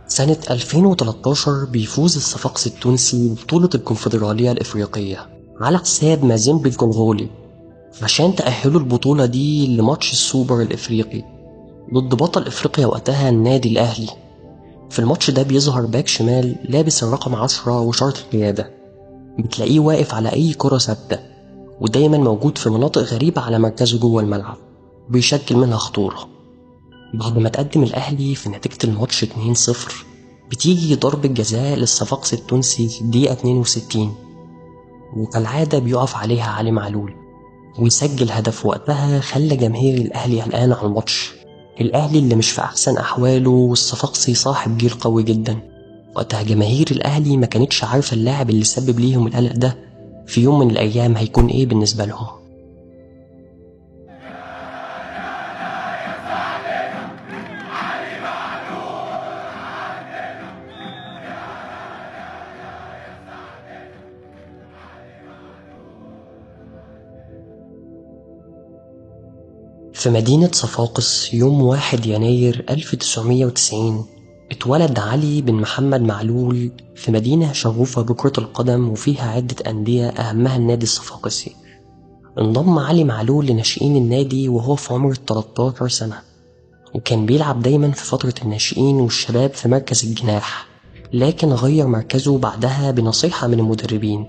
سنة 2013 بيفوز الصفاقسي التونسي ببطولة الكونفدرالية الإفريقية على حساب مازيمبي الكونغولي عشان تأهلوا البطولة دي لماتش السوبر الإفريقي ضد بطل إفريقيا وقتها النادي الأهلي. في الماتش ده بيظهر باك شمال لابس الرقم 10 وشارة القيادة، بتلاقيه واقف على أي كرة ثابتة ودايما موجود في مناطق غريبة على مركزه جوه الملعب وبيشكل منها خطورة. بعد ما تقدم الأهلي في نتيجة الماتش 2-0 بتيجي ضربة جزاء للصفاقسي التونسي في الدقيقة 62، وكالعادة بيقف عليها علي معلول ويسجل هدف وقتها خلى جماهير الأهلي قلقان على الماتش. الأهلي اللي مش في أحسن أحواله والصفاقسي صاحب جيل قوي جدا. وقتها جماهير الأهلي ما كانتش عارفة اللاعب اللي سبب ليهم القلق ده في يوم من الأيام هيكون إيه بالنسبة لهم. في مدينة صفاقس يوم 1 يناير 1990 اتولد علي بن محمد معلول في مدينة شغوفة بكرة القدم وفيها عدة أندية أهمها النادي الصفاقسي. انضم علي معلول لناشئين النادي وهو في عمر 13 سنة، وكان بيلعب دايما في فترة الناشئين والشباب في مركز الجناح، لكن غير مركزه بعدها بنصيحة من المدربين.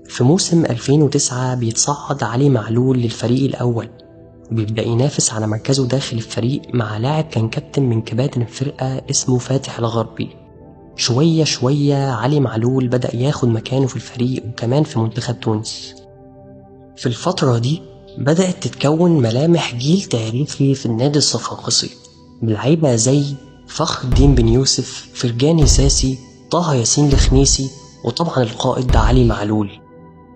في موسم 2009 بيتصعد علي معلول للفريق الأول وبيبدأ ينافس على مركزه داخل الفريق مع لاعب كان كابتن من كباتن الفرقة اسمه فاتح الغربي. شوية شوية علي معلول بدأ ياخد مكانه في الفريق وكمان في منتخب تونس. في الفترة دي بدأت تتكون ملامح جيل تاريخي في النادي الصفاقسي بلعيبة زي فخر الدين بن يوسف، فرجاني ساسي، طه ياسين الخنيسي، وطبعا القائد علي معلول.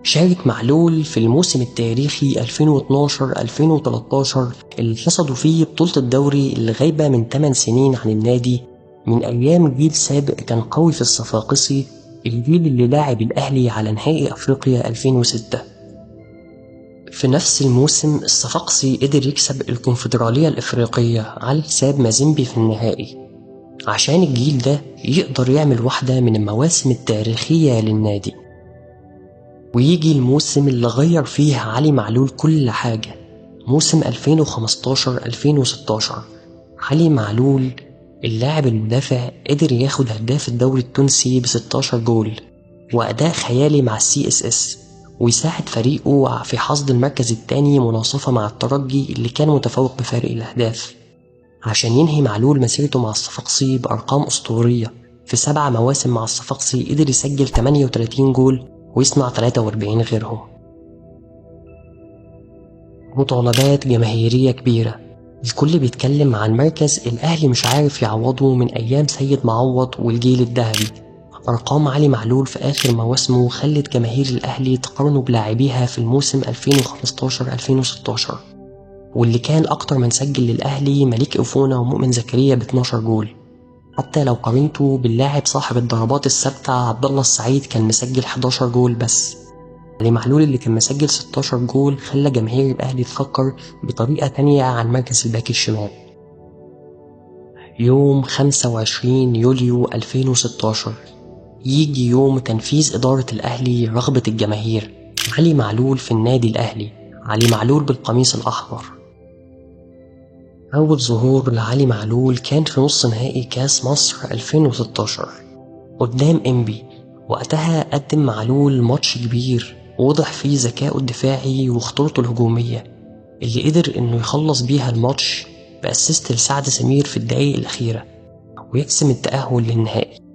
شارك معلول في الموسم التاريخي 2012-2013 اللي حصدوا فيه بطولة الدوري اللي غايبة من 8 سنين عن النادي من أيام جيل سابق كان قوي في الصفاقسي، الجيل اللي لاعب الأهلي على نهائي أفريقيا 2006. في نفس الموسم الصفاقسي قدر يكسب الكونفدرالية الإفريقية على حساب مازيمبي في النهائي عشان الجيل ده يقدر يعمل واحدة من المواسم التاريخية للنادي. ويجي الموسم اللي غير فيه علي معلول كل حاجة، موسم 2015-2016. علي معلول اللاعب المدافع قدر ياخد هداف الدوري التونسي ب16 جول وأداء خيالي مع CSS، ويساعد فريقه في حصد المركز الثاني مناصفة مع الترجي اللي كان متفوق بفارق الأهداف، عشان ينهي معلول مسيرته مع الصفاقسي بأرقام أسطورية. في 7 مواسم مع الصفاقسي قدر يسجل 38 جول ويصنع 43 غيرهم. مطالبات جماهيرية كبيرة، الكل بيتكلم عن مركز الأهلي مش عارف يعوضه من أيام سيد معوض والجيل الذهبي. أرقام علي معلول في آخر مواسمه خلت جماهير الأهلي تقارنه بلاعبيها في الموسم 2015-2016، واللي كان أكتر من سجل للأهلي مليك أفونة ومؤمن زكريا ب12 جول، حتى لو قارنته باللاعب صاحب الضربات الثابتة عبد الله السعيد كان مسجل 11 جول بس. علي معلول اللي كان مسجل 16 جول خلى جماهير الأهلي تفكر بطريقة تانية عن مركز الباك الشمال. يوم 25 يوليو 2016 يجي يوم تنفيذ إدارة الأهلي رغبة الجماهير، علي معلول في النادي الأهلي، علي معلول بالقميص الأحمر. أول ظهور لعلي معلول كان في نص نهائي كاس مصر 2016 قدام إنبي. وقتها قدم معلول ماتش كبير وضح فيه ذكائه الدفاعي وخطورته الهجومية اللي قدر إنه يخلص بيها الماتش بأسيست لسعد سمير في الدقايق الأخيرة ويقسم التأهل للنهائي.